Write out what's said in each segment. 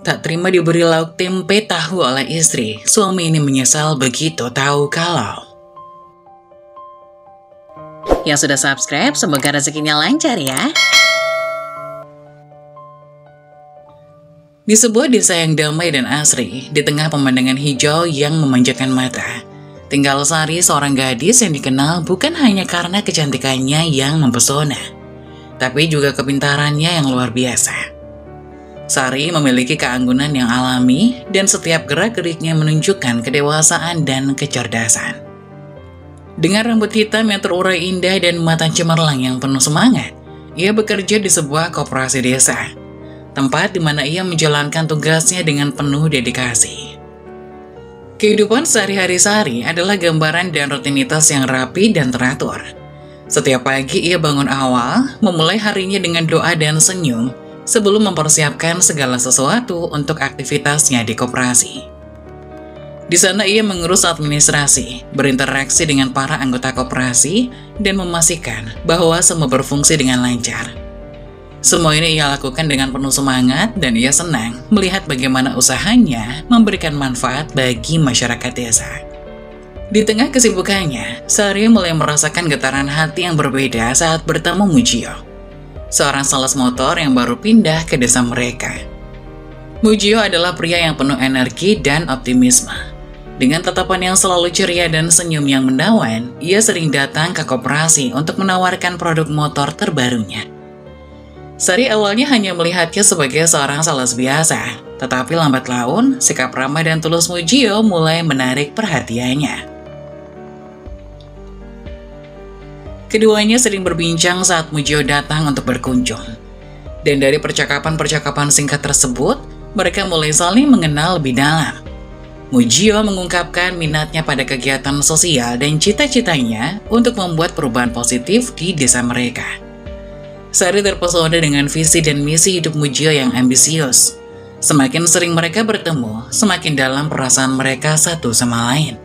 Tak terima diberi lauk tempe tahu oleh istri, suami ini menyesal begitu tahu kalau... Yang sudah subscribe, semoga rezekinya lancar ya. Di sebuah desa yang damai dan asri, di tengah pemandangan hijau yang memanjakan mata, tinggal Sari, seorang gadis yang dikenal bukan hanya karena kecantikannya yang mempesona, tapi juga kepintarannya yang luar biasa. Sari memiliki keanggunan yang alami dan setiap gerak-geriknya menunjukkan kedewasaan dan kecerdasan. Dengan rambut hitam yang terurai indah dan mata cemerlang yang penuh semangat, ia bekerja di sebuah koperasi desa, tempat di mana ia menjalankan tugasnya dengan penuh dedikasi. Kehidupan sehari-hari Sari adalah gambaran dan rutinitas yang rapi dan teratur. Setiap pagi ia bangun awal, memulai harinya dengan doa dan senyum, sebelum mempersiapkan segala sesuatu untuk aktivitasnya di koperasi. Di sana ia mengurus administrasi, berinteraksi dengan para anggota koperasi, dan memastikan bahwa semua berfungsi dengan lancar. Semua ini ia lakukan dengan penuh semangat dan ia senang melihat bagaimana usahanya memberikan manfaat bagi masyarakat desa. Di tengah kesibukannya, Sari mulai merasakan getaran hati yang berbeda saat bertemu Mujio, seorang sales motor yang baru pindah ke desa mereka. Mujio adalah pria yang penuh energi dan optimisme. Dengan tatapan yang selalu ceria dan senyum yang menawan, ia sering datang ke koperasi untuk menawarkan produk motor terbarunya. Sari awalnya hanya melihatnya sebagai seorang sales biasa, tetapi lambat laun, sikap ramah dan tulus Mujio mulai menarik perhatiannya. Keduanya sering berbincang saat Mujio datang untuk berkunjung. Dan dari percakapan-percakapan singkat tersebut, mereka mulai saling mengenal lebih dalam. Mujio mengungkapkan minatnya pada kegiatan sosial dan cita-citanya untuk membuat perubahan positif di desa mereka. Sari terpesona dengan visi dan misi hidup Mujio yang ambisius. Semakin sering mereka bertemu, semakin dalam perasaan mereka satu sama lain.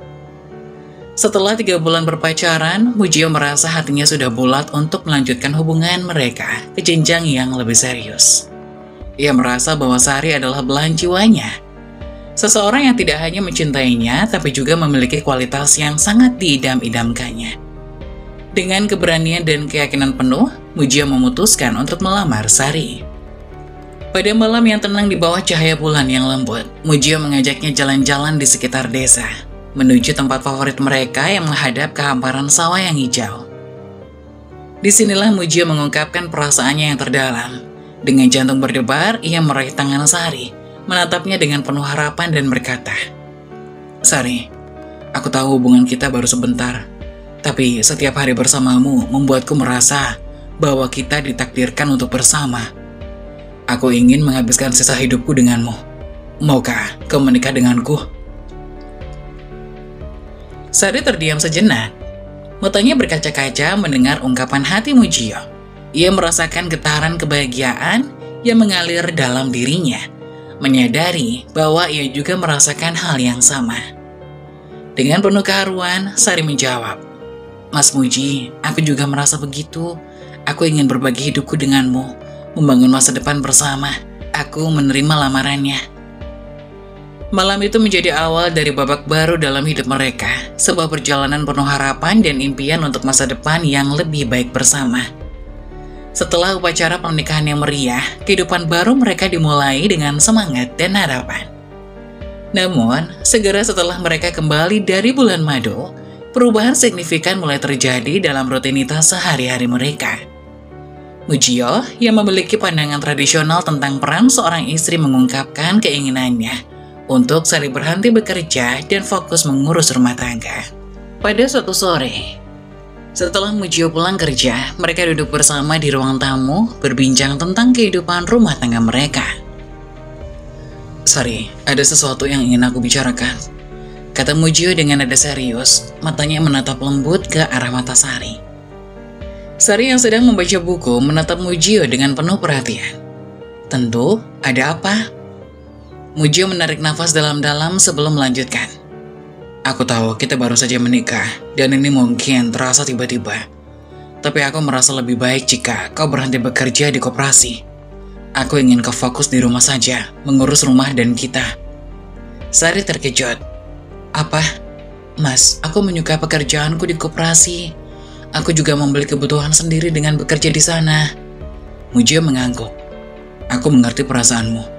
Setelah 3 bulan berpacaran, Mujio merasa hatinya sudah bulat untuk melanjutkan hubungan mereka ke jenjang yang lebih serius. Ia merasa bahwa Sari adalah belahan jiwanya. Seseorang yang tidak hanya mencintainya, tapi juga memiliki kualitas yang sangat diidam-idamkannya. Dengan keberanian dan keyakinan penuh, Mujio memutuskan untuk melamar Sari. Pada malam yang tenang di bawah cahaya bulan yang lembut, Mujio mengajaknya jalan-jalan di sekitar desa, menuju tempat favorit mereka yang menghadap ke hamparan sawah yang hijau. Disinilah Mujio mengungkapkan perasaannya yang terdalam. Dengan jantung berdebar, ia meraih tangan Sari, menatapnya dengan penuh harapan dan berkata, "Sari, aku tahu hubungan kita baru sebentar, tapi setiap hari bersamamu membuatku merasa bahwa kita ditakdirkan untuk bersama. Aku ingin menghabiskan sisa hidupku denganmu. Maukah kau menikah denganku?" Sari terdiam sejenak. Matanya berkaca-kaca mendengar ungkapan hati Mujio. Ia merasakan getaran kebahagiaan yang mengalir dalam dirinya, menyadari bahwa ia juga merasakan hal yang sama. Dengan penuh keharuan, Sari menjawab, "Mas Muji, aku juga merasa begitu. Aku ingin berbagi hidupku denganmu, membangun masa depan bersama. Aku menerima lamarannya." Malam itu menjadi awal dari babak baru dalam hidup mereka, sebuah perjalanan penuh harapan dan impian untuk masa depan yang lebih baik bersama. Setelah upacara pernikahan yang meriah, kehidupan baru mereka dimulai dengan semangat dan harapan. Namun, segera setelah mereka kembali dari bulan madu, perubahan signifikan mulai terjadi dalam rutinitas sehari-hari mereka. Mujio, yang memiliki pandangan tradisional tentang peran seorang istri, mengungkapkan keinginannya untuk Sari berhenti bekerja dan fokus mengurus rumah tangga. Pada suatu sore, setelah Mujio pulang kerja, mereka duduk bersama di ruang tamu, berbincang tentang kehidupan rumah tangga mereka. "Sari, ada sesuatu yang ingin aku bicarakan," kata Mujio dengan nada serius, matanya menatap lembut ke arah mata Sari. Sari yang sedang membaca buku menatap Mujio dengan penuh perhatian. "Tentu, ada apa?" Mujio menarik nafas dalam-dalam sebelum melanjutkan. "Aku tahu kita baru saja menikah, dan ini mungkin terasa tiba-tiba. Tapi aku merasa lebih baik jika kau berhenti bekerja di koperasi. Aku ingin kau fokus di rumah saja, mengurus rumah dan kita. Sari terkejut. Apa? Mas, aku menyukai pekerjaanku di koperasi. Aku juga membeli kebutuhan sendiri dengan bekerja di sana. Mujio mengangguk. Aku mengerti perasaanmu.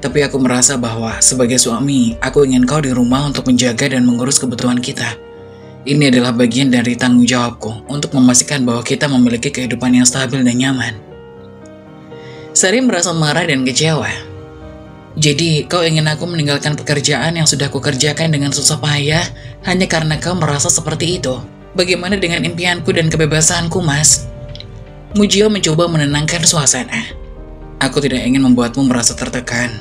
Tapi aku merasa bahwa sebagai suami, aku ingin kau di rumah untuk menjaga dan mengurus kebutuhan kita. Ini adalah bagian dari tanggung jawabku untuk memastikan bahwa kita memiliki kehidupan yang stabil dan nyaman. Sari merasa marah dan kecewa. Jadi, kau ingin aku meninggalkan pekerjaan yang sudah kukerjakan dengan susah payah hanya karena kau merasa seperti itu? Bagaimana dengan impianku dan kebebasanku, Mas? Mujio mencoba menenangkan suasana. Aku tidak ingin membuatmu merasa tertekan.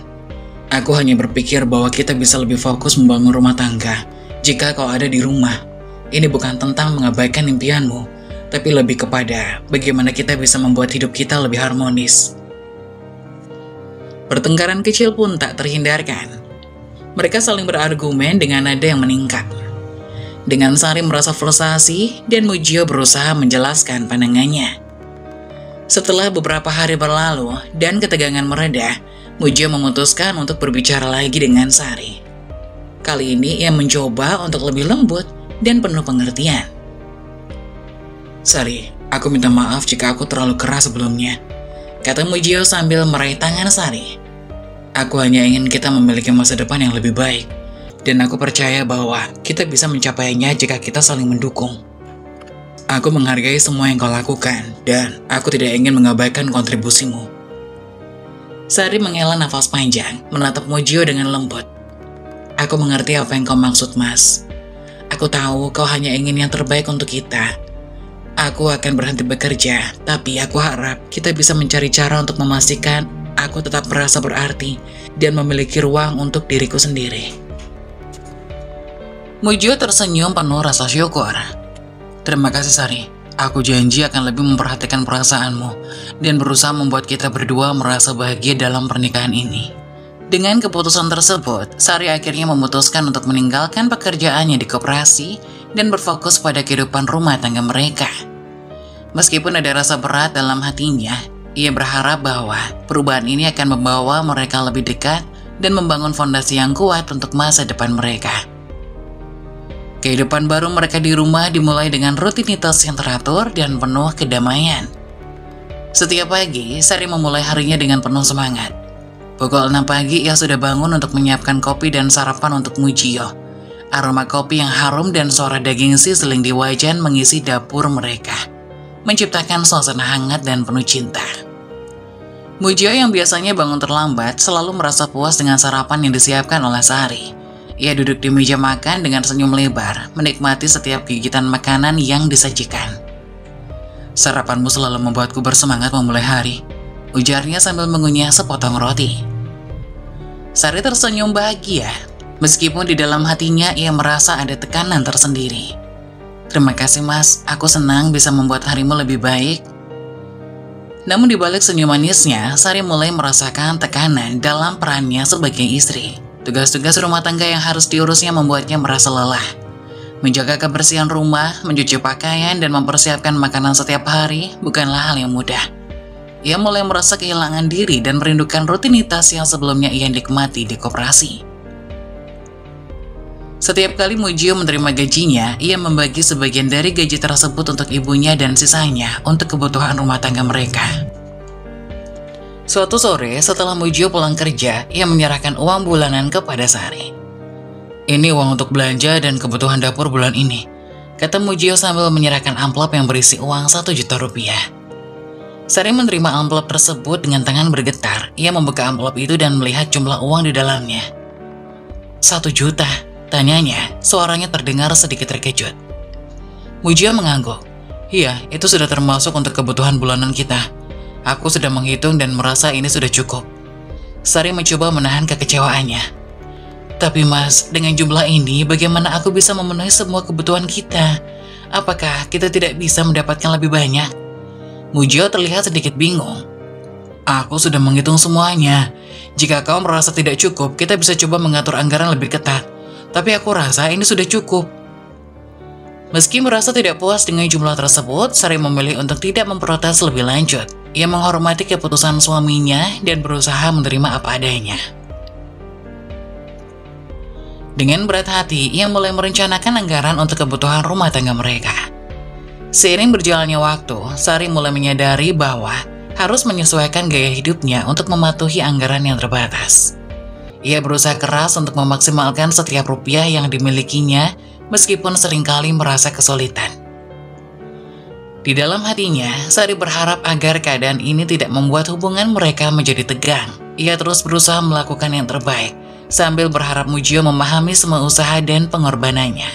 Aku hanya berpikir bahwa kita bisa lebih fokus membangun rumah tangga jika kau ada di rumah. Ini bukan tentang mengabaikan impianmu, tapi lebih kepada bagaimana kita bisa membuat hidup kita lebih harmonis. Pertengkaran kecil pun tak terhindarkan. Mereka saling berargumen dengan nada yang meningkat. Dengan Sari merasa frustasi dan Mujio berusaha menjelaskan pandangannya. Setelah beberapa hari berlalu dan ketegangan mereda, Mujio memutuskan untuk berbicara lagi dengan Sari. Kali ini ia mencoba untuk lebih lembut dan penuh pengertian. Sari, aku minta maaf jika aku terlalu keras sebelumnya, kata Mujio sambil meraih tangan Sari. Aku hanya ingin kita memiliki masa depan yang lebih baik, dan aku percaya bahwa kita bisa mencapainya jika kita saling mendukung. Aku menghargai semua yang kau lakukan, dan aku tidak ingin mengabaikan kontribusimu. Sari menghela nafas panjang, menatap Mujio dengan lembut. Aku mengerti apa yang kau maksud, Mas. Aku tahu kau hanya ingin yang terbaik untuk kita. Aku akan berhenti bekerja, tapi aku harap kita bisa mencari cara untuk memastikan aku tetap merasa berarti dan memiliki ruang untuk diriku sendiri. Mujio tersenyum penuh rasa syukur. Terima kasih, Sari. Aku janji akan lebih memperhatikan perasaanmu dan berusaha membuat kita berdua merasa bahagia dalam pernikahan ini. Dengan keputusan tersebut, Sari akhirnya memutuskan untuk meninggalkan pekerjaannya di koperasi dan berfokus pada kehidupan rumah tangga mereka. Meskipun ada rasa berat dalam hatinya, ia berharap bahwa perubahan ini akan membawa mereka lebih dekat dan membangun fondasi yang kuat untuk masa depan mereka. Kehidupan baru mereka di rumah dimulai dengan rutinitas yang teratur dan penuh kedamaian. Setiap pagi, Sari memulai harinya dengan penuh semangat. Pukul 6 pagi, ia sudah bangun untuk menyiapkan kopi dan sarapan untuk Mujio. Aroma kopi yang harum dan suara daging sizzling di wajan mengisi dapur mereka, menciptakan suasana hangat dan penuh cinta. Mujio yang biasanya bangun terlambat selalu merasa puas dengan sarapan yang disiapkan oleh Sari. Ia duduk di meja makan dengan senyum lebar, menikmati setiap gigitan makanan yang disajikan. Sarapanmu selalu membuatku bersemangat memulai hari, ujarnya sambil mengunyah sepotong roti. Sari tersenyum bahagia, meskipun di dalam hatinya ia merasa ada tekanan tersendiri. Terima kasih, Mas, aku senang bisa membuat harimu lebih baik. Namun di balik senyum manisnya, Sari mulai merasakan tekanan dalam perannya sebagai istri. Tugas-tugas rumah tangga yang harus diurusnya membuatnya merasa lelah. Menjaga kebersihan rumah, mencuci pakaian, dan mempersiapkan makanan setiap hari bukanlah hal yang mudah. Ia mulai merasa kehilangan diri dan merindukan rutinitas yang sebelumnya ia nikmati di koperasi. Setiap kali Mujio menerima gajinya, ia membagi sebagian dari gaji tersebut untuk ibunya dan sisanya untuk kebutuhan rumah tangga mereka. Suatu sore, setelah Mujio pulang kerja, ia menyerahkan uang bulanan kepada Sari. Ini uang untuk belanja dan kebutuhan dapur bulan ini, kata Mujio sambil menyerahkan amplop yang berisi uang 1 juta rupiah. Sari menerima amplop tersebut dengan tangan bergetar. Ia membuka amplop itu dan melihat jumlah uang di dalamnya. 1 juta, tanyanya, suaranya terdengar sedikit terkejut. Mujio mengangguk. Iya, itu sudah termasuk untuk kebutuhan bulanan kita. Aku sudah menghitung dan merasa ini sudah cukup. Sari mencoba menahan kekecewaannya. Tapi Mas, dengan jumlah ini bagaimana aku bisa memenuhi semua kebutuhan kita? Apakah kita tidak bisa mendapatkan lebih banyak? Mujio terlihat sedikit bingung. Aku sudah menghitung semuanya. Jika kau merasa tidak cukup, kita bisa coba mengatur anggaran lebih ketat. Tapi aku rasa ini sudah cukup. Meski merasa tidak puas dengan jumlah tersebut, Sari memilih untuk tidak memprotes lebih lanjut. Ia menghormati keputusan suaminya dan berusaha menerima apa adanya. Dengan berat hati, ia mulai merencanakan anggaran untuk kebutuhan rumah tangga mereka. Seiring berjalannya waktu, Sari mulai menyadari bahwa harus menyesuaikan gaya hidupnya untuk mematuhi anggaran yang terbatas. Ia berusaha keras untuk memaksimalkan setiap rupiah yang dimilikinya, meskipun seringkali merasa kesulitan. Di dalam hatinya, Sari berharap agar keadaan ini tidak membuat hubungan mereka menjadi tegang. Ia terus berusaha melakukan yang terbaik, sambil berharap Mujio memahami semua usaha dan pengorbanannya.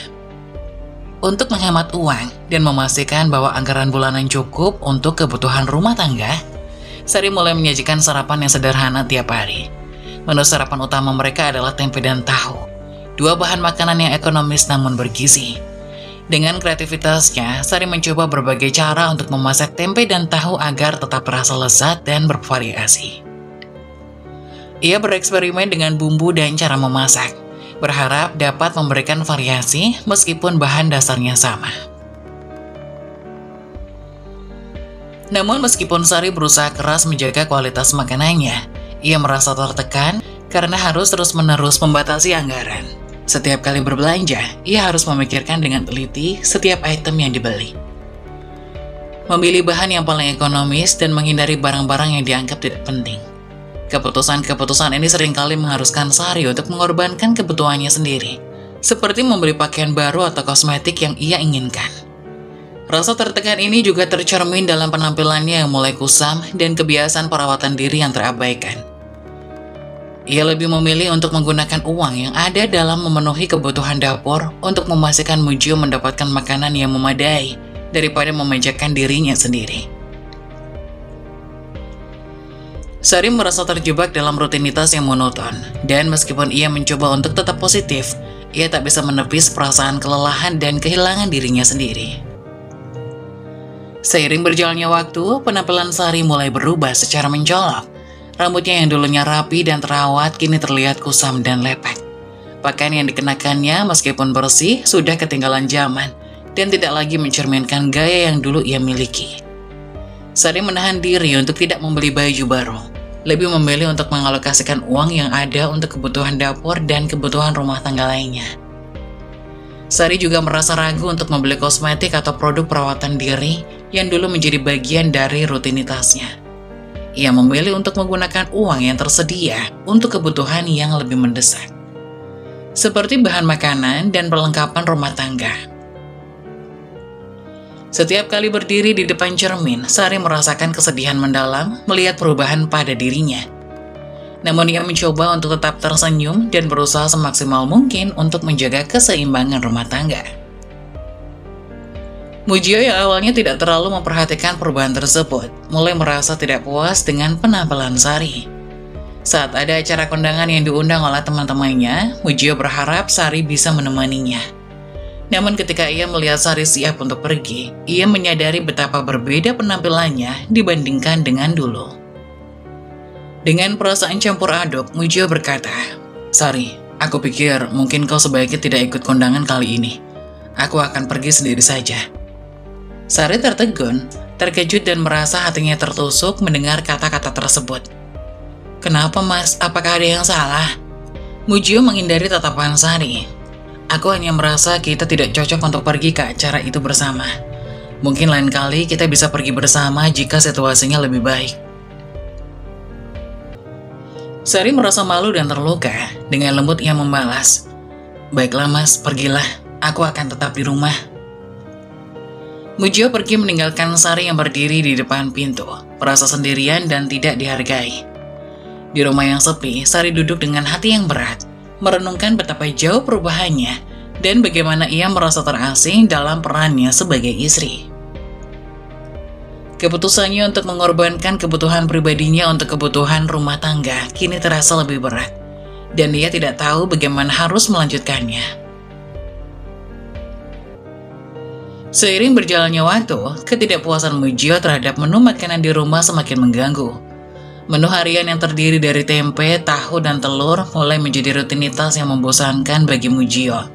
Untuk menghemat uang dan memastikan bahwa anggaran bulanan cukup untuk kebutuhan rumah tangga, Sari mulai menyajikan sarapan yang sederhana tiap hari. Menu sarapan utama mereka adalah tempe dan tahu, dua bahan makanan yang ekonomis namun bergizi. Dengan kreativitasnya, Sari mencoba berbagai cara untuk memasak tempe dan tahu agar tetap terasa lezat dan bervariasi. Ia bereksperimen dengan bumbu dan cara memasak, berharap dapat memberikan variasi meskipun bahan dasarnya sama. Namun meskipun Sari berusaha keras menjaga kualitas makanannya, ia merasa tertekan karena harus terus-menerus membatasi anggaran. Setiap kali berbelanja, ia harus memikirkan dengan teliti setiap item yang dibeli. Memilih bahan yang paling ekonomis dan menghindari barang-barang yang dianggap tidak penting. Keputusan-keputusan ini seringkali mengharuskan Sari untuk mengorbankan kebutuhannya sendiri, seperti membeli pakaian baru atau kosmetik yang ia inginkan. Rasa tertekan ini juga tercermin dalam penampilannya yang mulai kusam dan kebiasaan perawatan diri yang terabaikan. Ia lebih memilih untuk menggunakan uang yang ada dalam memenuhi kebutuhan dapur untuk memastikan Mujio mendapatkan makanan yang memadai daripada memanjakan dirinya sendiri. Sari merasa terjebak dalam rutinitas yang monoton, dan meskipun ia mencoba untuk tetap positif, ia tak bisa menepis perasaan kelelahan dan kehilangan dirinya sendiri. Seiring berjalannya waktu, penampilan Sari mulai berubah secara mencolok. Rambutnya yang dulunya rapi dan terawat kini terlihat kusam dan lepek. Pakaian yang dikenakannya meskipun bersih sudah ketinggalan zaman dan tidak lagi mencerminkan gaya yang dulu ia miliki. Sari menahan diri untuk tidak membeli baju baru, lebih memilih untuk mengalokasikan uang yang ada untuk kebutuhan dapur dan kebutuhan rumah tangga lainnya. Sari juga merasa ragu untuk membeli kosmetik atau produk perawatan diri yang dulu menjadi bagian dari rutinitasnya. Ia memilih untuk menggunakan uang yang tersedia untuk kebutuhan yang lebih mendesak, seperti bahan makanan dan perlengkapan rumah tangga. Setiap kali berdiri di depan cermin, Sari merasakan kesedihan mendalam melihat perubahan pada dirinya. Namun ia mencoba untuk tetap tersenyum dan berusaha semaksimal mungkin untuk menjaga keseimbangan rumah tangga. Mujio yang awalnya tidak terlalu memperhatikan perubahan tersebut, mulai merasa tidak puas dengan penampilan Sari. Saat ada acara kondangan yang diundang oleh teman-temannya, Mujio berharap Sari bisa menemaninya. Namun ketika ia melihat Sari siap untuk pergi, ia menyadari betapa berbeda penampilannya dibandingkan dengan dulu. Dengan perasaan campur aduk, Mujio berkata, "Sari, aku pikir mungkin kau sebaiknya tidak ikut kondangan kali ini. Aku akan pergi sendiri saja." Sari tertegun, terkejut dan merasa hatinya tertusuk mendengar kata-kata tersebut. "Kenapa, Mas? Apakah ada yang salah?" Mujio menghindari tatapan Sari. "Aku hanya merasa kita tidak cocok untuk pergi ke acara itu bersama. Mungkin lain kali kita bisa pergi bersama jika situasinya lebih baik." Sari merasa malu dan terluka. Dengan lembut ia membalas, "Baiklah Mas, pergilah. Aku akan tetap di rumah." Mujio pergi meninggalkan Sari yang berdiri di depan pintu, merasa sendirian dan tidak dihargai. Di rumah yang sepi, Sari duduk dengan hati yang berat, merenungkan betapa jauh perubahannya dan bagaimana ia merasa terasing dalam perannya sebagai istri. Keputusannya untuk mengorbankan kebutuhan pribadinya untuk kebutuhan rumah tangga kini terasa lebih berat, dan dia tidak tahu bagaimana harus melanjutkannya. Seiring berjalannya waktu, ketidakpuasan Mujio terhadap menu makanan di rumah semakin mengganggu. Menu harian yang terdiri dari tempe, tahu, dan telur mulai menjadi rutinitas yang membosankan bagi Mujio.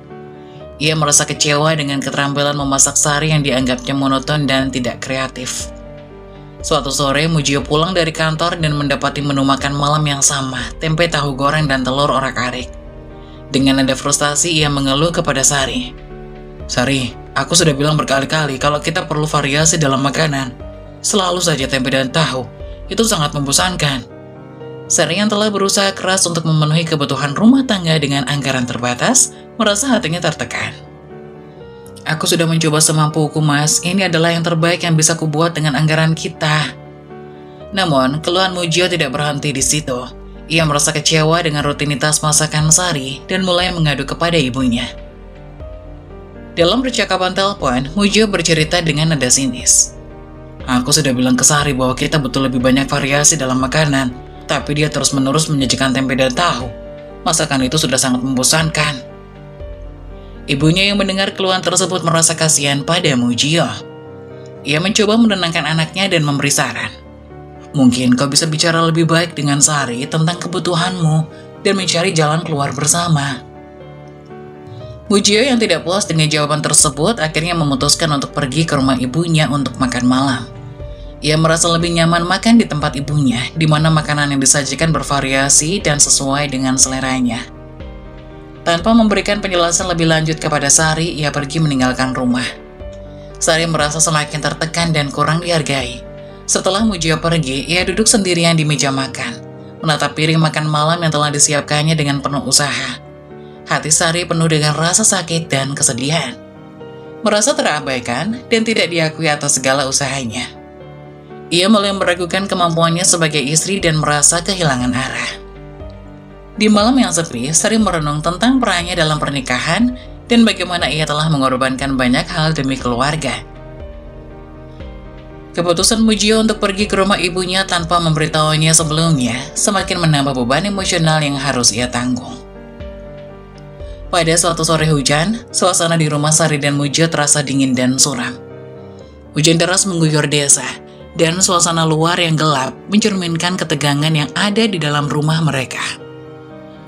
Ia merasa kecewa dengan keterampilan memasak Sari yang dianggapnya monoton dan tidak kreatif. Suatu sore, Mujio pulang dari kantor dan mendapati menu makan malam yang sama, tempe tahu goreng dan telur orak-arik. Dengan nada frustasi, ia mengeluh kepada Sari. Sari, aku sudah bilang berkali-kali kalau kita perlu variasi dalam makanan. Selalu saja tempe dan tahu, itu sangat membosankan. Sari yang telah berusaha keras untuk memenuhi kebutuhan rumah tangga dengan anggaran terbatas, merasa hatinya tertekan. Aku sudah mencoba semampuku, Mas. Ini adalah yang terbaik yang bisa kubuat dengan anggaran kita. Namun, keluhan Mujio tidak berhenti di situ. Ia merasa kecewa dengan rutinitas masakan Sari dan mulai mengadu kepada ibunya. Dalam percakapan telepon, Mujio bercerita dengan nada sinis. Aku sudah bilang ke Sari bahwa kita butuh lebih banyak variasi dalam makanan, tapi dia terus-menerus menyajikan tempe dan tahu. Masakan itu sudah sangat membosankan. Ibunya yang mendengar keluhan tersebut merasa kasihan pada Mujio. Ia mencoba menenangkan anaknya dan memberi saran. Mungkin kau bisa bicara lebih baik dengan Sari tentang kebutuhanmu dan mencari jalan keluar bersama. Mujio yang tidak puas dengan jawaban tersebut akhirnya memutuskan untuk pergi ke rumah ibunya untuk makan malam. Ia merasa lebih nyaman makan di tempat ibunya, di mana makanan yang disajikan bervariasi dan sesuai dengan seleranya. Tanpa memberikan penjelasan lebih lanjut kepada Sari, ia pergi meninggalkan rumah. Sari merasa semakin tertekan dan kurang dihargai. Setelah Mujio pergi, ia duduk sendirian di meja makan, menatap piring makan malam yang telah disiapkannya dengan penuh usaha. Hati Sari penuh dengan rasa sakit dan kesedihan. Merasa terabaikan dan tidak diakui atas segala usahanya. Ia mulai meragukan kemampuannya sebagai istri dan merasa kehilangan arah. Di malam yang sepi, Sari merenung tentang perannya dalam pernikahan dan bagaimana ia telah mengorbankan banyak hal demi keluarga. Keputusan Mujio untuk pergi ke rumah ibunya tanpa memberitahunya sebelumnya semakin menambah beban emosional yang harus ia tanggung. Pada suatu sore hujan, suasana di rumah Sari dan Mujio terasa dingin dan suram. Hujan deras mengguyur desa, dan suasana luar yang gelap mencerminkan ketegangan yang ada di dalam rumah mereka.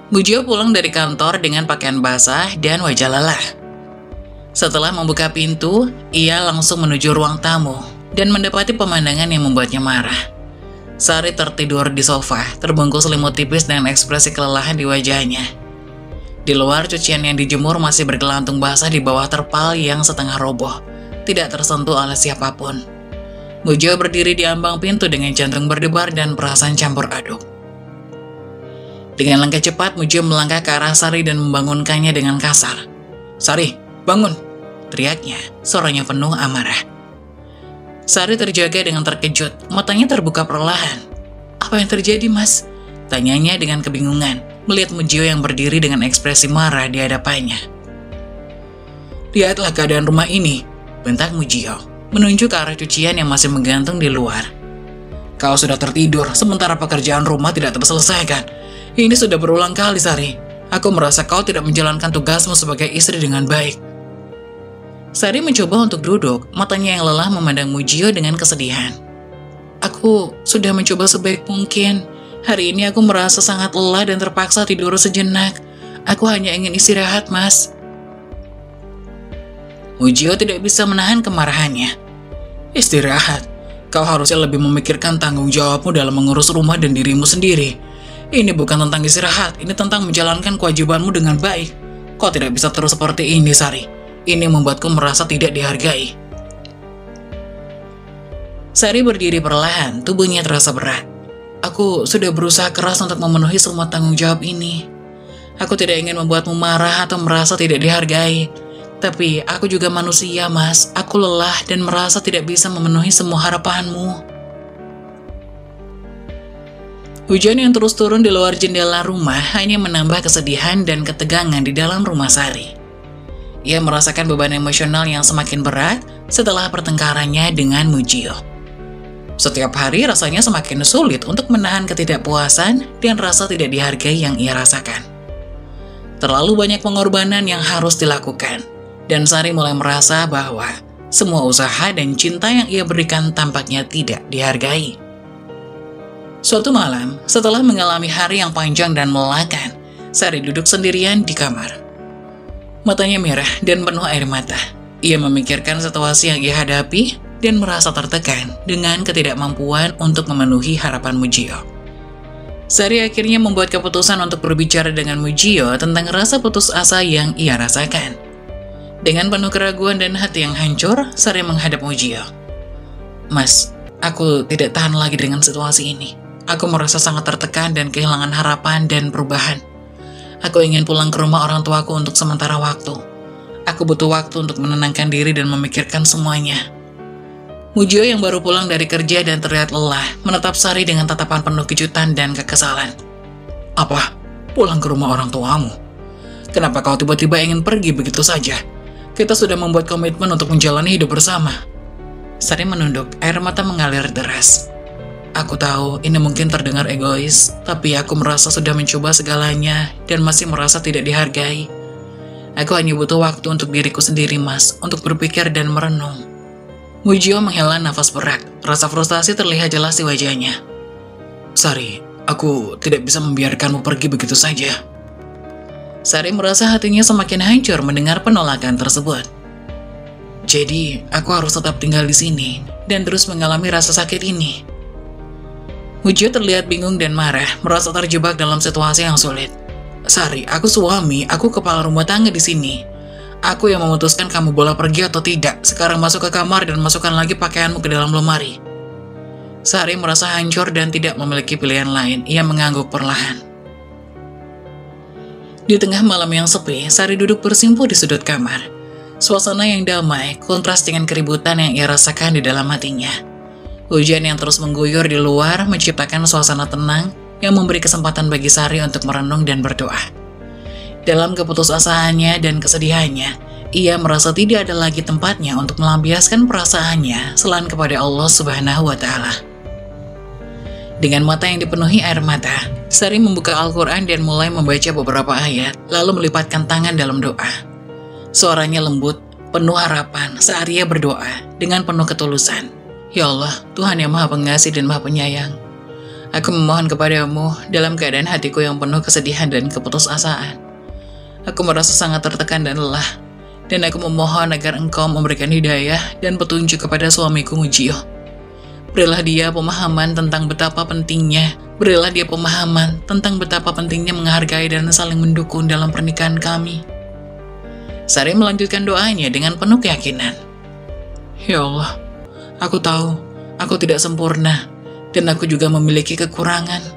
Mujio pulang dari kantor dengan pakaian basah dan wajah lelah. Setelah membuka pintu, ia langsung menuju ruang tamu dan mendapati pemandangan yang membuatnya marah. Sari tertidur di sofa, terbungkus selimut tipis dengan ekspresi kelelahan di wajahnya. Di luar, cucian yang dijemur masih bergelantung basah di bawah terpal yang setengah roboh, tidak tersentuh oleh siapapun. Mujio berdiri di ambang pintu dengan jantung berdebar dan perasaan campur aduk. Dengan langkah cepat, Mujio melangkah ke arah Sari dan membangunkannya dengan kasar. Sari, bangun! Teriaknya, suaranya penuh amarah. Sari terjaga dengan terkejut, matanya terbuka perlahan. Apa yang terjadi, Mas? Tanyanya dengan kebingungan, melihat Mujio yang berdiri dengan ekspresi marah di hadapannya. Lihatlah keadaan rumah ini, bentak Mujio, menunjuk ke arah cucian yang masih menggantung di luar. Kau sudah tertidur, sementara pekerjaan rumah tidak terselesaikan. Ini sudah berulang kali, Sari. Aku merasa kau tidak menjalankan tugasmu sebagai istri dengan baik. Sari mencoba untuk duduk, matanya yang lelah memandang Mujio dengan kesedihan. Aku sudah mencoba sebaik mungkin. Hari ini aku merasa sangat lelah dan terpaksa tidur sejenak. Aku hanya ingin istirahat, Mas. Mujio tidak bisa menahan kemarahannya. Istirahat? Kau harusnya lebih memikirkan tanggung jawabmu dalam mengurus rumah dan dirimu sendiri. Ini bukan tentang istirahat, ini tentang menjalankan kewajibanmu dengan baik. Kau tidak bisa terus seperti ini, Sari. Ini membuatku merasa tidak dihargai. Sari berdiri perlahan, tubuhnya terasa berat. Aku sudah berusaha keras untuk memenuhi semua tanggung jawab ini. Aku tidak ingin membuatmu marah atau merasa tidak dihargai. Tapi aku juga manusia, Mas. Aku lelah dan merasa tidak bisa memenuhi semua harapanmu. Hujan yang terus turun di luar jendela rumah hanya menambah kesedihan dan ketegangan di dalam rumah Sari. Ia merasakan beban emosional yang semakin berat setelah pertengkarannya dengan Mujio. Setiap hari rasanya semakin sulit untuk menahan ketidakpuasan dan rasa tidak dihargai yang ia rasakan. Terlalu banyak pengorbanan yang harus dilakukan, dan Sari mulai merasa bahwa semua usaha dan cinta yang ia berikan tampaknya tidak dihargai. Suatu malam, setelah mengalami hari yang panjang dan melelahkan, Sari duduk sendirian di kamar. Matanya merah dan penuh air mata. Ia memikirkan situasi yang ia hadapi, dan merasa tertekan dengan ketidakmampuan untuk memenuhi harapan Mujio. Sari akhirnya membuat keputusan untuk berbicara dengan Mujio tentang rasa putus asa yang ia rasakan. Dengan penuh keraguan dan hati yang hancur, Sari menghadap Mujio. "Mas, aku tidak tahan lagi dengan situasi ini. Aku merasa sangat tertekan dan kehilangan harapan dan perubahan. Aku ingin pulang ke rumah orang tuaku untuk sementara waktu. Aku butuh waktu untuk menenangkan diri dan memikirkan semuanya." Mujio yang baru pulang dari kerja dan terlihat lelah, menatap Sari dengan tatapan penuh kejutan dan kekesalan. "Apa? Pulang ke rumah orang tuamu? Kenapa kau tiba-tiba ingin pergi begitu saja? Kita sudah membuat komitmen untuk menjalani hidup bersama." Sari menunduk, air mata mengalir deras. "Aku tahu ini mungkin terdengar egois, tapi aku merasa sudah mencoba segalanya dan masih merasa tidak dihargai. Aku hanya butuh waktu untuk diriku sendiri, Mas, untuk berpikir dan merenung." Mujio menghela nafas berat, rasa frustasi terlihat jelas di wajahnya. "Sari, aku tidak bisa membiarkanmu pergi begitu saja." Sari merasa hatinya semakin hancur mendengar penolakan tersebut. "Jadi, aku harus tetap tinggal di sini dan terus mengalami rasa sakit ini?" Mujio terlihat bingung dan marah, merasa terjebak dalam situasi yang sulit. "Sari, aku suami, aku kepala rumah tangga di sini. Aku yang memutuskan kamu boleh pergi atau tidak. Sekarang masuk ke kamar dan masukkan lagi pakaianmu ke dalam lemari." Sari merasa hancur dan tidak memiliki pilihan lain. Ia mengangguk perlahan. Di tengah malam yang sepi, Sari duduk bersimpuh di sudut kamar. Suasana yang damai, kontras dengan keributan yang ia rasakan di dalam hatinya. Hujan yang terus mengguyur di luar menciptakan suasana tenang yang memberi kesempatan bagi Sari untuk merenung dan berdoa. Dalam keputusasaannya dan kesedihannya, ia merasa tidak ada lagi tempatnya untuk melampiaskan perasaannya selain kepada Allah Subhanahu wa Ta'ala. Dengan mata yang dipenuhi air mata, Sari membuka Al-Quran dan mulai membaca beberapa ayat, lalu melipatkan tangan dalam doa. Suaranya lembut, penuh harapan saat ia berdoa dengan penuh ketulusan. "Ya Allah, Tuhan yang Maha Pengasih dan Maha Penyayang, aku memohon kepadamu dalam keadaan hatiku yang penuh kesedihan dan keputusasaan. Aku merasa sangat tertekan dan lelah, dan aku memohon agar Engkau memberikan hidayah dan petunjuk kepada suamiku Mujio. Berilah dia pemahaman tentang betapa pentingnya menghargai dan saling mendukung dalam pernikahan kami." Sari melanjutkan doanya dengan penuh keyakinan. "Ya Allah, aku tahu aku tidak sempurna, dan aku juga memiliki kekurangan.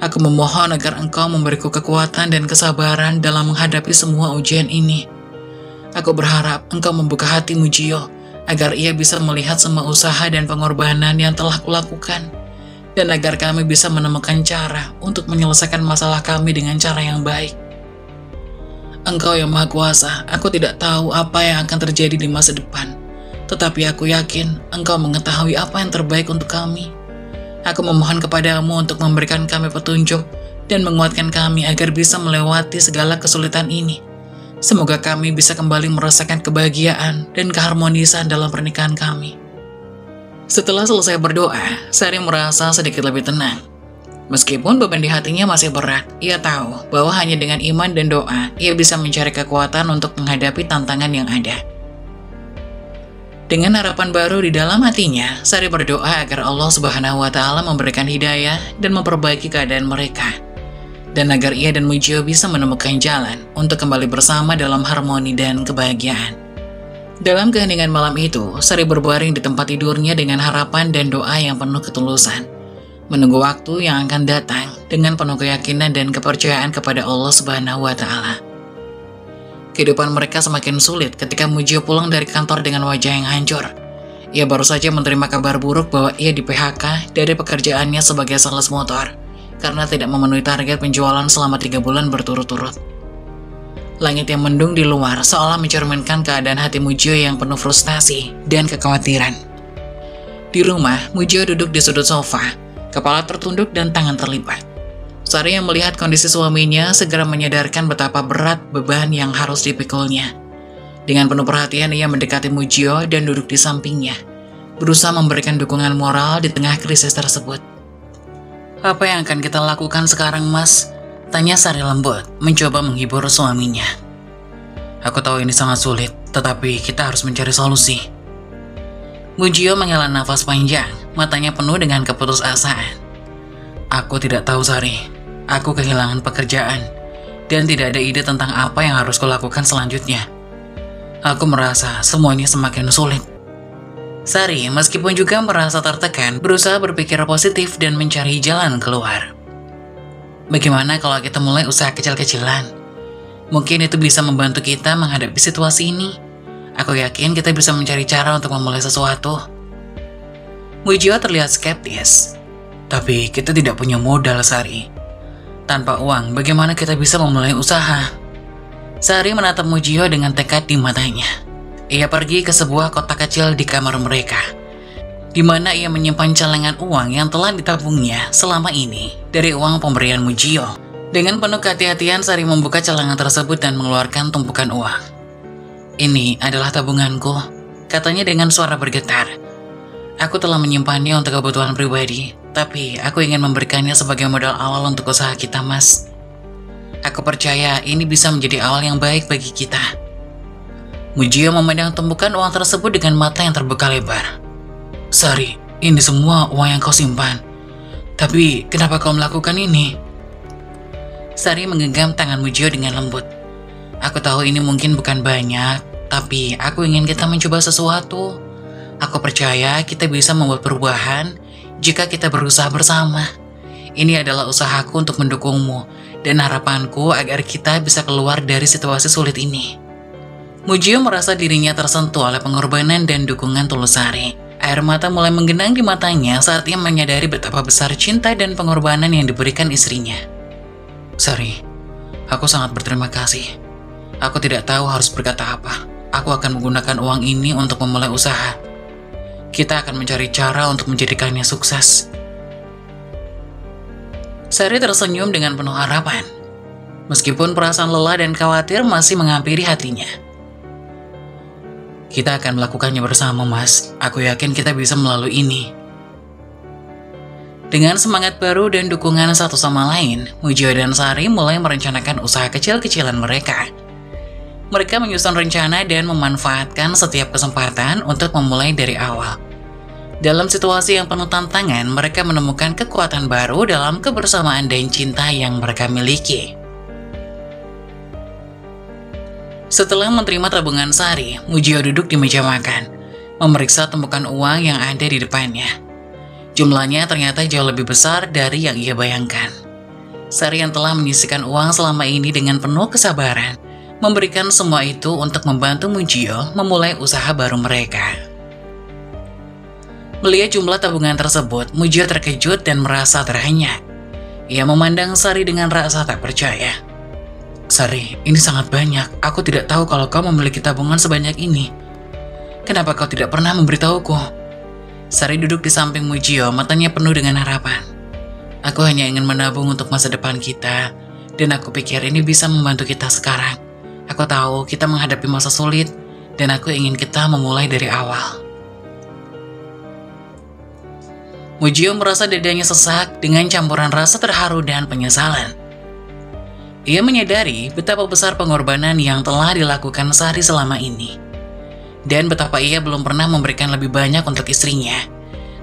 Aku memohon agar Engkau memberiku kekuatan dan kesabaran dalam menghadapi semua ujian ini. Aku berharap Engkau membuka hati Mujio, agar ia bisa melihat semua usaha dan pengorbanan yang telah kulakukan, dan agar kami bisa menemukan cara untuk menyelesaikan masalah kami dengan cara yang baik. Engkau yang Maha Kuasa, aku tidak tahu apa yang akan terjadi di masa depan, tetapi aku yakin Engkau mengetahui apa yang terbaik untuk kami. Aku memohon kepadamu untuk memberikan kami petunjuk dan menguatkan kami agar bisa melewati segala kesulitan ini. Semoga kami bisa kembali merasakan kebahagiaan dan keharmonisan dalam pernikahan kami." Setelah selesai berdoa, Sari merasa sedikit lebih tenang. Meskipun beban di hatinya masih berat, ia tahu bahwa hanya dengan iman dan doa, ia bisa mencari kekuatan untuk menghadapi tantangan yang ada. Dengan harapan baru di dalam hatinya, Sari berdoa agar Allah Subhanahu wa Ta'ala memberikan hidayah dan memperbaiki keadaan mereka, dan agar ia dan Mujio bisa menemukan jalan untuk kembali bersama dalam harmoni dan kebahagiaan. Dalam keheningan malam itu, Sari berbaring di tempat tidurnya dengan harapan dan doa yang penuh ketulusan, menunggu waktu yang akan datang dengan penuh keyakinan dan kepercayaan kepada Allah Subhanahu wa Ta'ala. Kehidupan mereka semakin sulit ketika Mujio pulang dari kantor dengan wajah yang hancur. Ia baru saja menerima kabar buruk bahwa ia di PHK dari pekerjaannya sebagai sales motor karena tidak memenuhi target penjualan selama 3 bulan berturut-turut. Langit yang mendung di luar seolah mencerminkan keadaan hati Mujio yang penuh frustasi dan kekhawatiran. Di rumah, Mujio duduk di sudut sofa, kepala tertunduk dan tangan terlipat. Sari yang melihat kondisi suaminya segera menyadarkan betapa berat beban yang harus dipikulnya. Dengan penuh perhatian ia mendekati Mujio dan duduk di sampingnya, berusaha memberikan dukungan moral di tengah krisis tersebut. "Apa yang akan kita lakukan sekarang, Mas?" tanya Sari lembut, mencoba menghibur suaminya. "Aku tahu ini sangat sulit, tetapi kita harus mencari solusi." Mujio menghela nafas panjang, matanya penuh dengan keputusasaan. Aku tidak tahu, Sari. Aku kehilangan pekerjaan, dan tidak ada ide tentang apa yang harus kulakukan selanjutnya. Aku merasa semuanya semakin sulit. Sari, meskipun juga merasa tertekan, berusaha berpikir positif dan mencari jalan keluar. Bagaimana kalau kita mulai usaha kecil-kecilan? Mungkin itu bisa membantu kita menghadapi situasi ini. Aku yakin kita bisa mencari cara untuk memulai sesuatu. Mujio terlihat skeptis. Tapi kita tidak punya modal, Sari. Tanpa uang, bagaimana kita bisa memulai usaha? Sari menatap Mujio dengan tekad di matanya. Ia pergi ke sebuah kotak kecil di kamar mereka, di mana ia menyimpan celengan uang yang telah ditabungnya selama ini dari uang pemberian Mujio. Dengan penuh kehati-hatian, Sari membuka celengan tersebut dan mengeluarkan tumpukan uang. Ini adalah tabunganku, katanya dengan suara bergetar. Aku telah menyimpannya untuk kebutuhan pribadi, tapi aku ingin memberikannya sebagai modal awal untuk usaha kita, Mas. Aku percaya ini bisa menjadi awal yang baik bagi kita. Mujio memandang tumpukan uang tersebut dengan mata yang terbuka lebar. Sari, ini semua uang yang kau simpan. Tapi kenapa kau melakukan ini? Sari menggenggam tangan Mujio dengan lembut. Aku tahu ini mungkin bukan banyak, tapi aku ingin kita mencoba sesuatu. Aku percaya kita bisa membuat perubahan jika kita berusaha bersama. Ini adalah usahaku untuk mendukungmu, dan harapanku agar kita bisa keluar dari situasi sulit ini. Mujio merasa dirinya tersentuh oleh pengorbanan dan dukungan tulus Sari. Air mata mulai menggenang di matanya saat ia menyadari betapa besar cinta dan pengorbanan yang diberikan istrinya. Sari, aku sangat berterima kasih. Aku tidak tahu harus berkata apa. Aku akan menggunakan uang ini untuk memulai usaha. Kita akan mencari cara untuk menjadikannya sukses. Sari tersenyum dengan penuh harapan, meskipun perasaan lelah dan khawatir masih menghampiri hatinya. Kita akan melakukannya bersama, Mas. Aku yakin kita bisa melalui ini. Dengan semangat baru dan dukungan satu sama lain, Mujio dan Sari mulai merencanakan usaha kecil-kecilan mereka. Mereka menyusun rencana dan memanfaatkan setiap kesempatan untuk memulai dari awal. Dalam situasi yang penuh tantangan, mereka menemukan kekuatan baru dalam kebersamaan dan cinta yang mereka miliki. Setelah menerima tabungan Sari, Mujio duduk di meja makan, memeriksa tumpukan uang yang ada di depannya. Jumlahnya ternyata jauh lebih besar dari yang ia bayangkan. Sari yang telah menyisihkan uang selama ini dengan penuh kesabaran, memberikan semua itu untuk membantu Mujio memulai usaha baru mereka. Melihat jumlah tabungan tersebut, Mujio terkejut dan merasa terhenyak. Ia memandang Sari dengan rasa tak percaya. Sari, ini sangat banyak. Aku tidak tahu kalau kau memiliki tabungan sebanyak ini. Kenapa kau tidak pernah memberitahuku? Sari duduk di samping Mujio, matanya penuh dengan harapan. Aku hanya ingin menabung untuk masa depan kita, dan aku pikir ini bisa membantu kita sekarang. Aku tahu kita menghadapi masa sulit, dan aku ingin kita memulai dari awal. Mujio merasa dadanya sesak dengan campuran rasa terharu dan penyesalan. Ia menyadari betapa besar pengorbanan yang telah dilakukan Sari selama ini, dan betapa ia belum pernah memberikan lebih banyak untuk istrinya.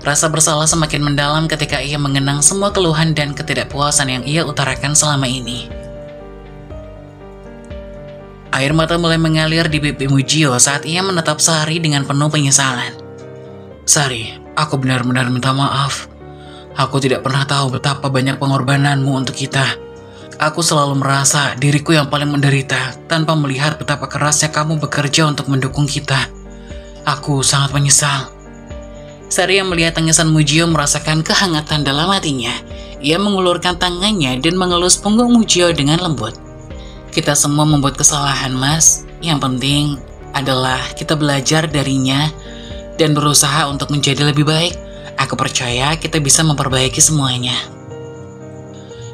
Rasa bersalah semakin mendalam ketika ia mengenang semua keluhan dan ketidakpuasan yang ia utarakan selama ini. Air mata mulai mengalir di pipi Mujio saat ia menatap Sari dengan penuh penyesalan. Sari, aku benar-benar minta maaf. Aku tidak pernah tahu betapa banyak pengorbananmu untuk kita. Aku selalu merasa diriku yang paling menderita tanpa melihat betapa kerasnya kamu bekerja untuk mendukung kita. Aku sangat menyesal. Sari yang melihat tangisan Mujio merasakan kehangatan dalam hatinya. Ia mengulurkan tangannya dan mengelus punggung Mujio dengan lembut. Kita semua membuat kesalahan, Mas. Yang penting adalah kita belajar darinya dan berusaha untuk menjadi lebih baik. Aku percaya kita bisa memperbaiki semuanya.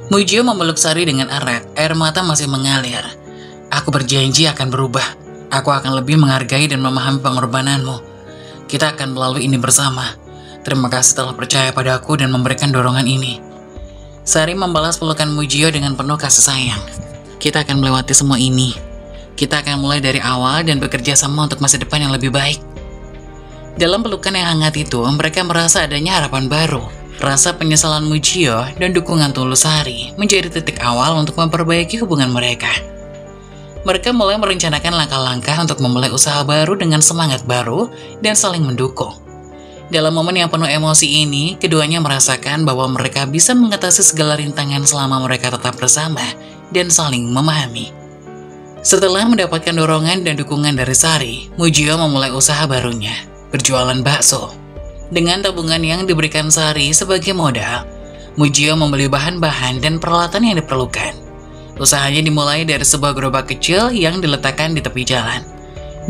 Mujio memeluk Sari dengan erat, air mata masih mengalir. Aku berjanji akan berubah. Aku akan lebih menghargai dan memahami pengorbananmu. Kita akan melalui ini bersama. Terima kasih telah percaya padaku dan memberikan dorongan ini. Sari membalas pelukan Mujio dengan penuh kasih sayang. Kita akan melewati semua ini. Kita akan mulai dari awal dan bekerja sama untuk masa depan yang lebih baik. Dalam pelukan yang hangat itu, mereka merasa adanya harapan baru. Rasa penyesalan Mujio dan dukungan tulus Sari menjadi titik awal untuk memperbaiki hubungan mereka. Mereka mulai merencanakan langkah-langkah untuk memulai usaha baru dengan semangat baru dan saling mendukung. Dalam momen yang penuh emosi ini, keduanya merasakan bahwa mereka bisa mengatasi segala rintangan selama mereka tetap bersama dan saling memahami. Setelah mendapatkan dorongan dan dukungan dari Sari, Mujio memulai usaha barunya, berjualan bakso. Dengan tabungan yang diberikan Sari sebagai modal, Mujio membeli bahan-bahan dan peralatan yang diperlukan. Usahanya dimulai dari sebuah gerobak kecil yang diletakkan di tepi jalan,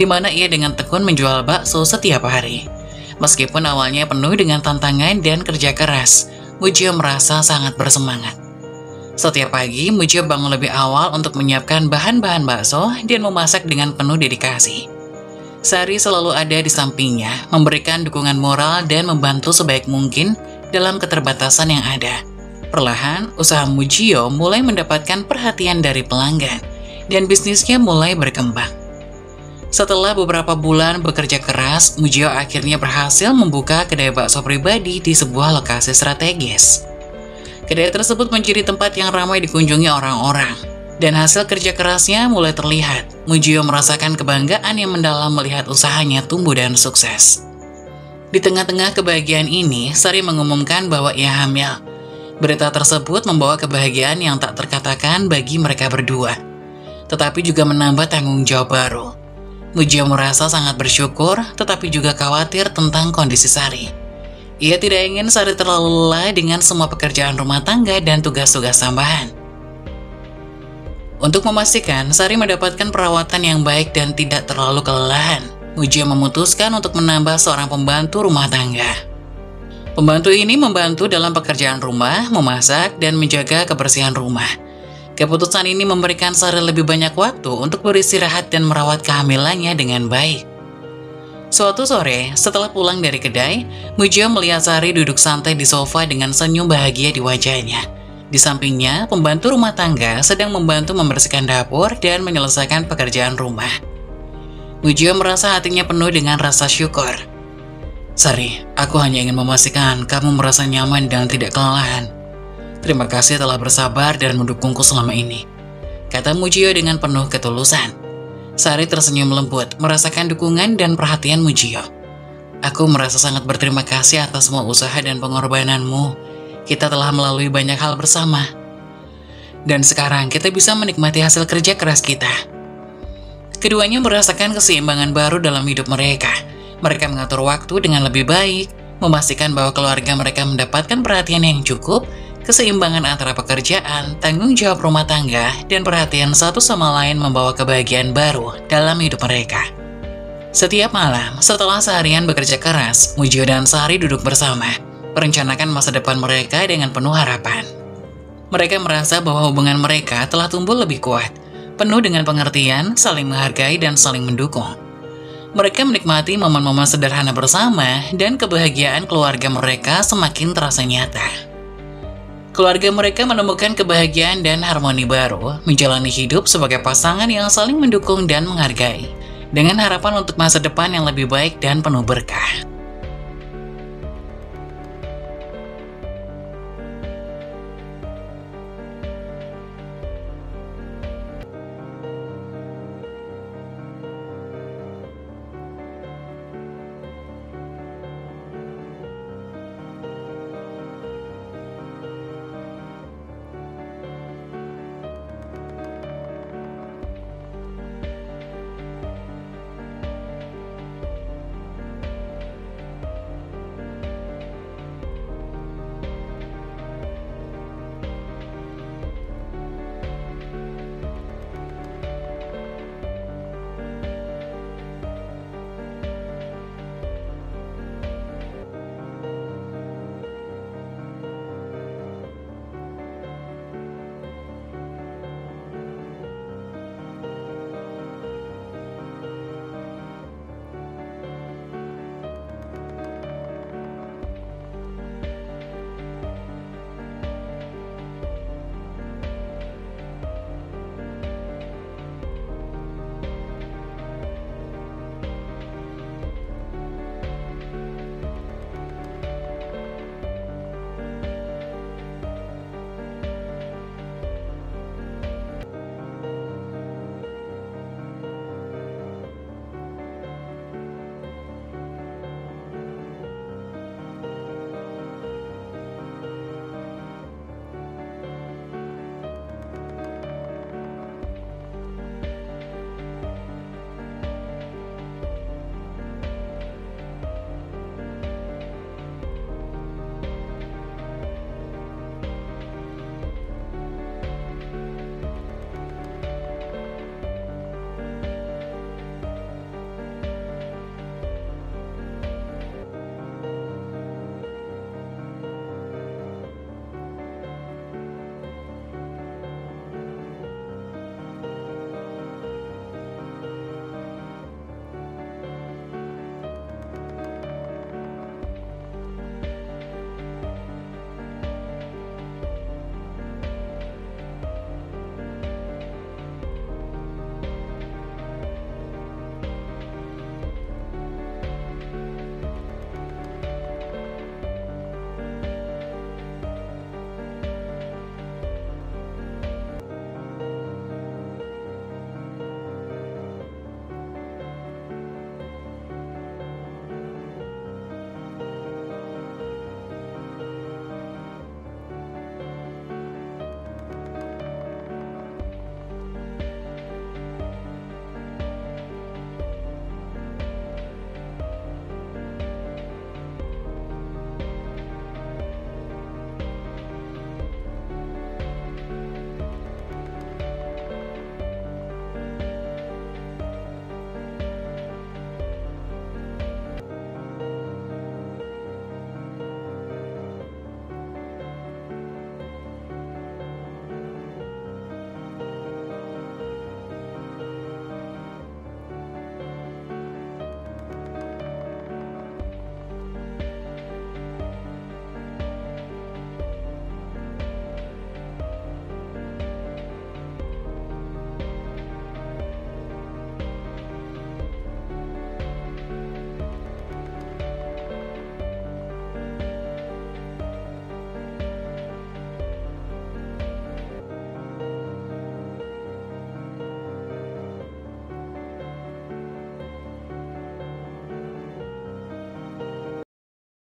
di mana ia dengan tekun menjual bakso setiap hari. Meskipun awalnya penuh dengan tantangan dan kerja keras, Mujio merasa sangat bersemangat. Setiap pagi, Mujio bangun lebih awal untuk menyiapkan bahan-bahan bakso dan memasak dengan penuh dedikasi. Sari selalu ada di sampingnya, memberikan dukungan moral dan membantu sebaik mungkin dalam keterbatasan yang ada. Perlahan, usaha Mujio mulai mendapatkan perhatian dari pelanggan, dan bisnisnya mulai berkembang. Setelah beberapa bulan bekerja keras, Mujio akhirnya berhasil membuka kedai bakso pribadi di sebuah lokasi strategis. Kedai tersebut menjadi tempat yang ramai dikunjungi orang-orang, dan hasil kerja kerasnya mulai terlihat. Mujio merasakan kebanggaan yang mendalam melihat usahanya tumbuh dan sukses. Di tengah-tengah kebahagiaan ini, Sari mengumumkan bahwa ia hamil. Berita tersebut membawa kebahagiaan yang tak terkatakan bagi mereka berdua, tetapi juga menambah tanggung jawab baru. Mujio merasa sangat bersyukur, tetapi juga khawatir tentang kondisi Sari. Ia tidak ingin Sari terlalu lelah dengan semua pekerjaan rumah tangga dan tugas-tugas tambahan. Untuk memastikan Sari mendapatkan perawatan yang baik dan tidak terlalu kelelahan, Mujio memutuskan untuk menambah seorang pembantu rumah tangga. Pembantu ini membantu dalam pekerjaan rumah, memasak, dan menjaga kebersihan rumah. Keputusan ini memberikan Sari lebih banyak waktu untuk beristirahat dan merawat kehamilannya dengan baik. Suatu sore, setelah pulang dari kedai, Mujio melihat Sari duduk santai di sofa dengan senyum bahagia di wajahnya. Di sampingnya, pembantu rumah tangga sedang membantu membersihkan dapur dan menyelesaikan pekerjaan rumah. Mujio merasa hatinya penuh dengan rasa syukur. Sari, aku hanya ingin memastikan kamu merasa nyaman dan tidak kelelahan. Terima kasih telah bersabar dan mendukungku selama ini, kata Mujio dengan penuh ketulusan. Sari tersenyum lembut, merasakan dukungan dan perhatian Mujio. Aku merasa sangat berterima kasih atas semua usaha dan pengorbananmu. Kita telah melalui banyak hal bersama. Dan sekarang kita bisa menikmati hasil kerja keras kita. Keduanya merasakan keseimbangan baru dalam hidup mereka. Mereka mengatur waktu dengan lebih baik, memastikan bahwa keluarga mereka mendapatkan perhatian yang cukup, keseimbangan antara pekerjaan, tanggung jawab rumah tangga, dan perhatian satu sama lain membawa kebahagiaan baru dalam hidup mereka. Setiap malam, setelah seharian bekerja keras, Mujio dan Sari duduk bersama, merencanakan masa depan mereka dengan penuh harapan. Mereka merasa bahwa hubungan mereka telah tumbuh lebih kuat, penuh dengan pengertian, saling menghargai, dan saling mendukung. Mereka menikmati momen-momen sederhana bersama, dan kebahagiaan keluarga mereka semakin terasa nyata. Keluarga mereka menemukan kebahagiaan dan harmoni baru, menjalani hidup sebagai pasangan yang saling mendukung dan menghargai, dengan harapan untuk masa depan yang lebih baik dan penuh berkah.